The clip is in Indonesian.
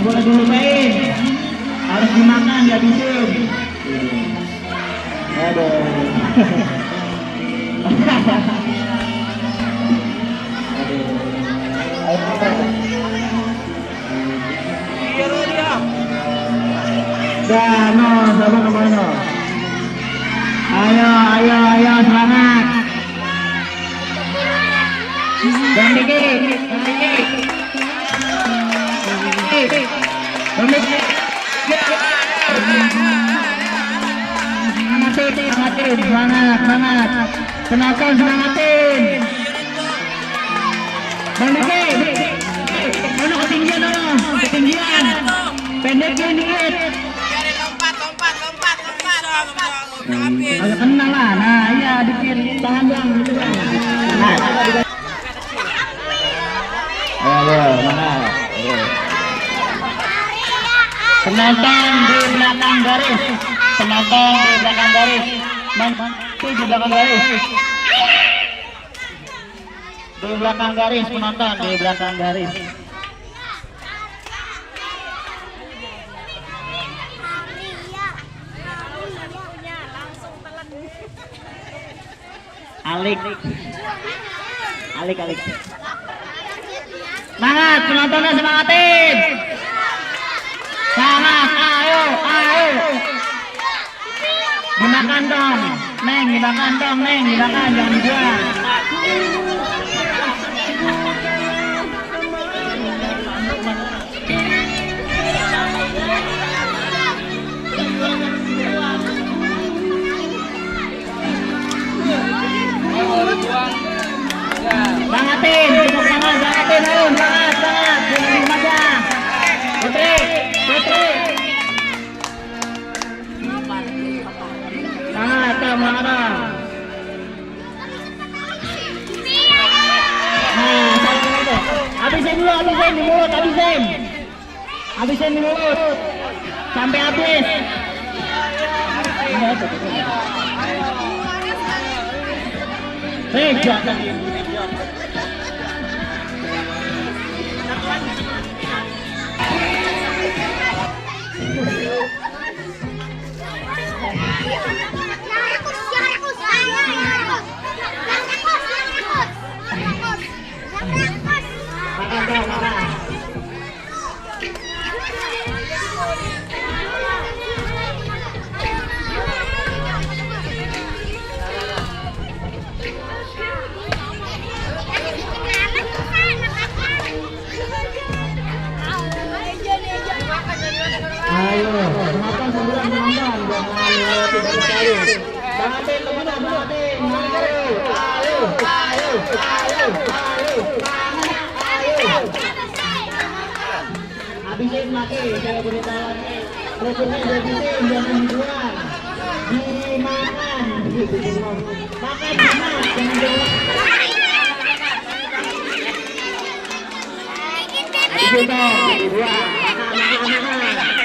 boleh dilupain, harus dimakan dihabisin. Aduh. Dah, no, sama kemana? Ayo, ayo, ayo, semangat. Dan dikit, dikit. Semangatin, semangat, semangat. Penonton semangatin. Dan dikit. Mana ketinggian dong, ketinggian. Pendekin dikit. Agak kenal lah, nah iya dikit tangan bang, gitu bang. Nah, ayo, mana? Penonton di belakang garis, penonton di belakang garis, di belakang garis, di belakang garis, penonton di belakang garis. Alik, alik, alik. Semangat, penontonnya semangatin. Semangat, ayo, ayo. Dimakan dong, Neng, dimakan dong, Neng, dimakan, jangan dibuang. Semangatin, cukup semangat, semangatin, ayo, semangat, semangat, jangan aja. Putri, Putri. Semangat, semangat. Nah, salah itu. Habisin dulu, habisin di mulut, habisin. Habisin di mulut. Sampai habis. Jangan. Ayo, makan sembilan makan, jangan tidak sekali. Bangatin teman-teman, bangatin. Ayo, ayo, ayo, ayo, ayo. Habisin mati, saya beritahu. Kerupuknya dihabisin, jangan dibuang. Dimakan. Makan, makan, jangan dibuang. Habisin dong, dibuang. Makan, makan, makan.